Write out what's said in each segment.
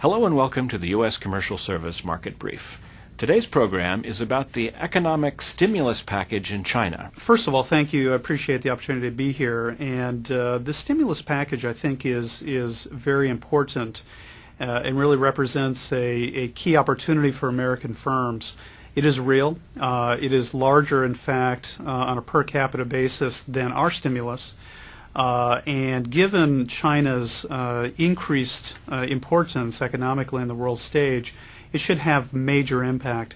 Hello and welcome to the U.S. Commercial Service Market Brief. Today's program is about the economic stimulus package in China. First of all, thank you. I appreciate the opportunity to be here. And the stimulus package, I think, is very important and really represents a key opportunity for American firms. It is real. It is larger, in fact, on a per capita basis than our stimulus. And given China's increased importance economically on the world stage, it should have major impact.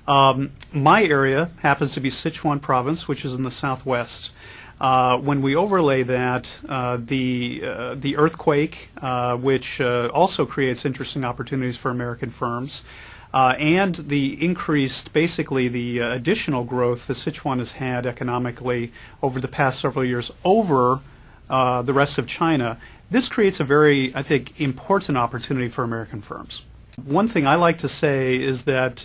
My area happens to be Sichuan province, which is in the southwest. When we overlay that, the earthquake, which also creates interesting opportunities for American firms, and the increased, basically the additional growth that Sichuan has had economically over the past several years over the rest of China, this creates a very, I think, important opportunity for American firms. One thing I like to say is that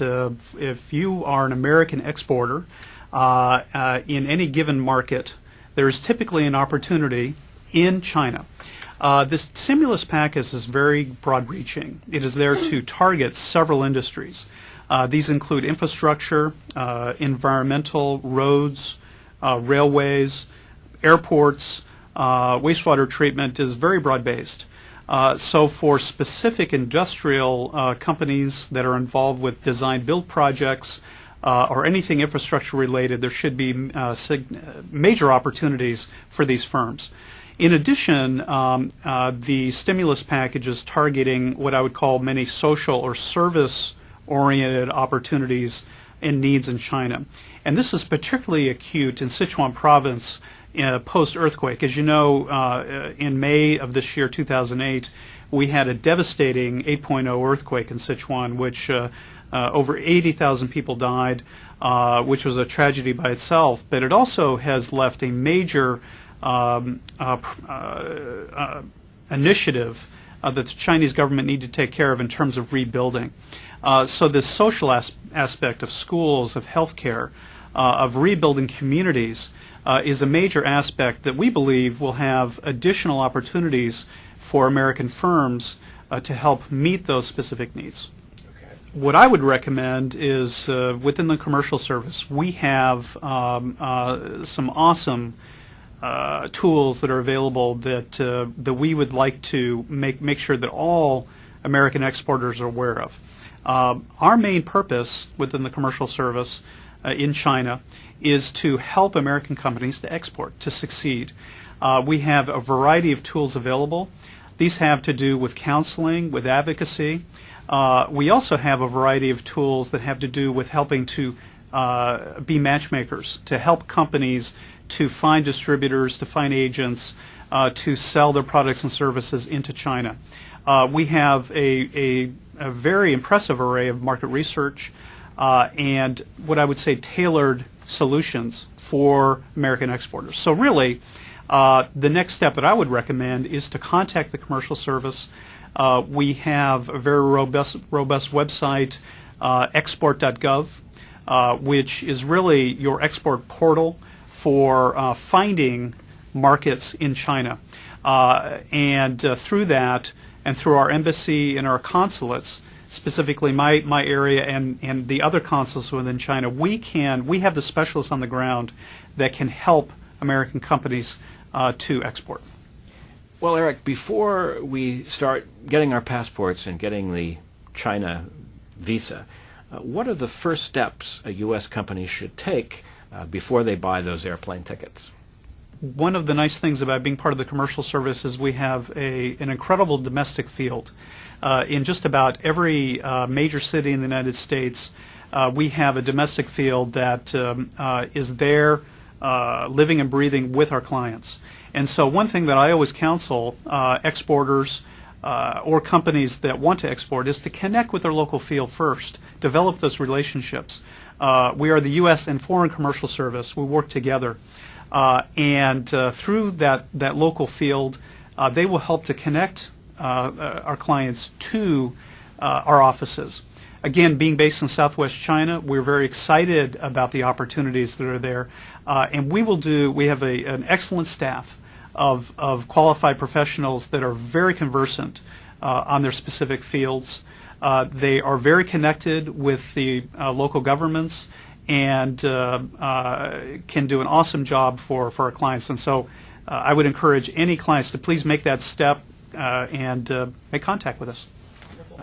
if you are an American exporter in any given market, there is typically an opportunity in China. This stimulus package is very broad-reaching. It is there to target several industries. These include infrastructure, environmental, roads, railways, airports. Wastewater treatment is very broad-based. So for specific industrial companies that are involved with design-build projects or anything infrastructure related, there should be major opportunities for these firms. In addition, the stimulus package is targeting what I would call many social or service-oriented opportunities and needs in China. And this is particularly acute in Sichuan province post-earthquake. As you know, in May of this year, 2008, we had a devastating 8.0 earthquake in Sichuan, which over 80,000 people died, which was a tragedy by itself. But it also has left a major initiative that the Chinese government need to take care of in terms of rebuilding. So this social aspect of schools, of healthcare, of rebuilding communities is a major aspect that we believe will have additional opportunities for American firms to help meet those specific needs. Okay. What I would recommend is within the commercial service, we have some awesome tools that are available that we would like to make sure that all American exporters are aware of. Our main purpose within the commercial service in China is to help American companies to export, to succeed. We have a variety of tools available. These have to do with counseling, with advocacy. We also have a variety of tools that have to do with helping to be matchmakers, to help companies to find distributors, to find agents, to sell their products and services into China. We have a very impressive array of market research and what I would say tailored solutions for American exporters. So really, the next step that I would recommend is to contact the commercial service. We have a very robust website, export.gov, which is really your export portal for finding markets in China. And through that, and through our embassy and our consulates, specifically my area and the other consulates within China, we have the specialists on the ground that can help American companies to export. Well, Eric, before we start getting our passports and getting the China visa, what are the first steps a U.S. company should take before they buy those airplane tickets? One of the nice things about being part of the commercial service is we have an incredible domestic field. In just about every major city in the United States, we have a domestic field that is there living and breathing with our clients. And so one thing that I always counsel exporters or companies that want to export is to connect with their local field first, develop those relationships. We are the U.S. and foreign commercial service. We work together. And through that local field, they will help to connect our clients to our offices. Again, being based in Southwest China, we're very excited about the opportunities that are there. And we have an excellent staff of qualified professionals that are very conversant on their specific fields. They are very connected with the local governments and can do an awesome job for our clients. And so I would encourage any clients to please make that step and make contact with us.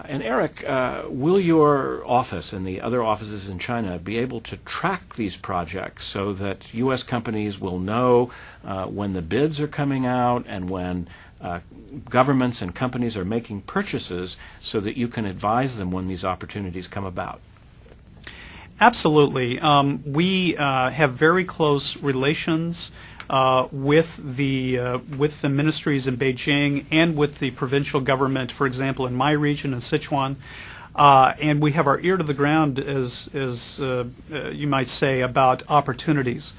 And Eric, will your office and the other offices in China be able to track these projects so that U.S. companies will know when the bids are coming out and when governments and companies are making purchases so that you can advise them when these opportunities come about? Absolutely. We have very close relations with the ministries in Beijing and with the provincial government, for example, in my region in Sichuan. And we have our ear to the ground, as you might say, about opportunities.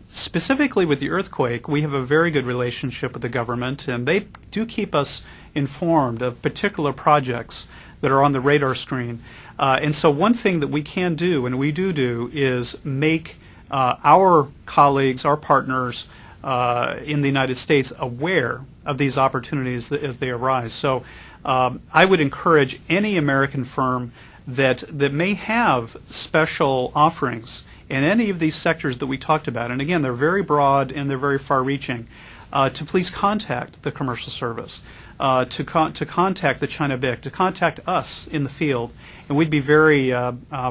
Specifically with the earthquake, we have a very good relationship with the government, and they do keep us informed of particular projects that are on the radar screen. And so one thing that we can do, and we do, is make our colleagues, our partners in the United States aware of these opportunities as they arise. So I would encourage any American firm that may have special offerings in any of these sectors that we talked about, and again, they're very broad and they're very far-reaching, to please contact the Commercial Service, to contact the China BIC, to contact us in the field, and we'd be very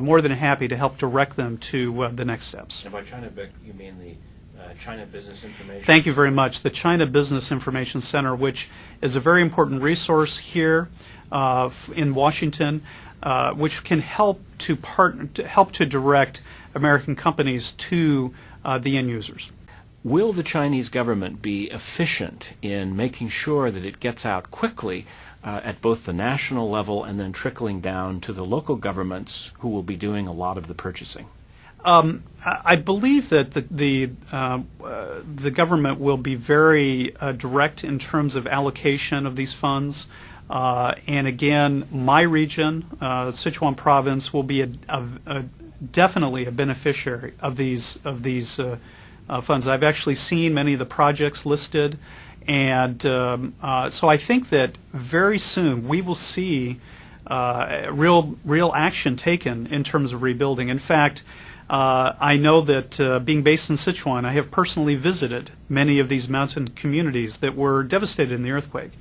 more than happy to help direct them to the next steps. And by China BIC, you mean the China Business Information? Thank you very much. The China Business Information Center, which is a very important resource here in Washington, which can help to direct American companies to the end users. Will the Chinese government be efficient in making sure that it gets out quickly at both the national level and then trickling down to the local governments who will be doing a lot of the purchasing? I believe that the government will be very direct in terms of allocation of these funds. And again, my region, Sichuan province, will be definitely a beneficiary of these funds. I've actually seen many of the projects listed, and so I think that very soon we will see real action taken in terms of rebuilding. In fact, I know that being based in Sichuan, I have personally visited many of these mountain communities that were devastated in the earthquake.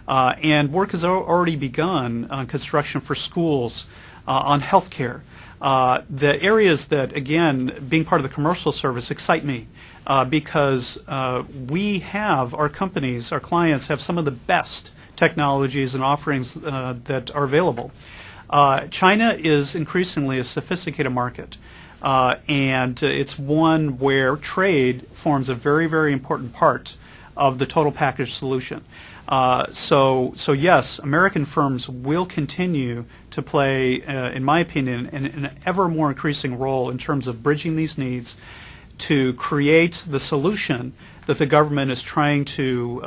And work has already begun on construction for schools, on health care. The areas that, again, being part of the Commercial Service excite me because we have, our companies, our clients have some of the best technologies and offerings that are available. China is increasingly a sophisticated market, and it's one where trade forms a very, very important part of the total package solution. So yes, American firms will continue to play, in my opinion, an ever more increasing role in terms of bridging these needs to create the solution that the government is trying to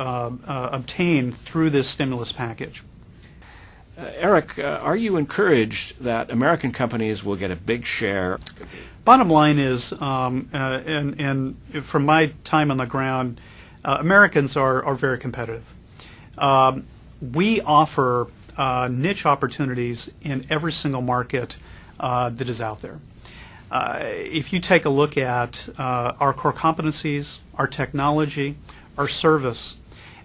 obtain through this stimulus package. Eric, are you encouraged that American companies will get a big share? Bottom line is, and from my time on the ground, Americans are very competitive. We offer niche opportunities in every single market that is out there. If you take a look at our core competencies, our technology, our service,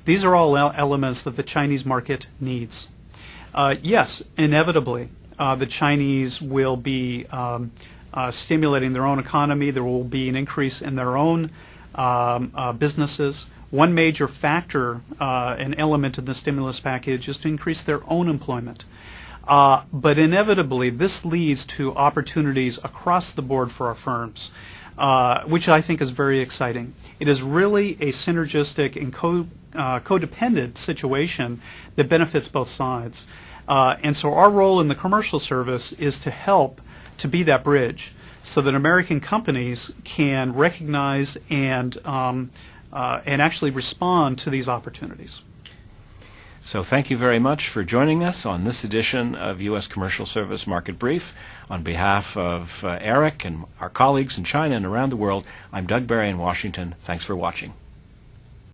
these are all elements that the Chinese market needs. Yes, inevitably, the Chinese will be stimulating their own economy. There will be an increase in their own businesses. One major factor, an element in the stimulus package, is to increase their own employment. But inevitably, this leads to opportunities across the board for our firms, which I think is very exciting. It is really a synergistic and codependent situation that benefits both sides. And so our role in the Commercial Service is to help to be that bridge so that American companies can recognize and actually respond to these opportunities. So thank you very much for joining us on this edition of U.S. Commercial Service Market Brief. On behalf of Eric and our colleagues in China and around the world, I'm Doug Barry in Washington. Thanks for watching.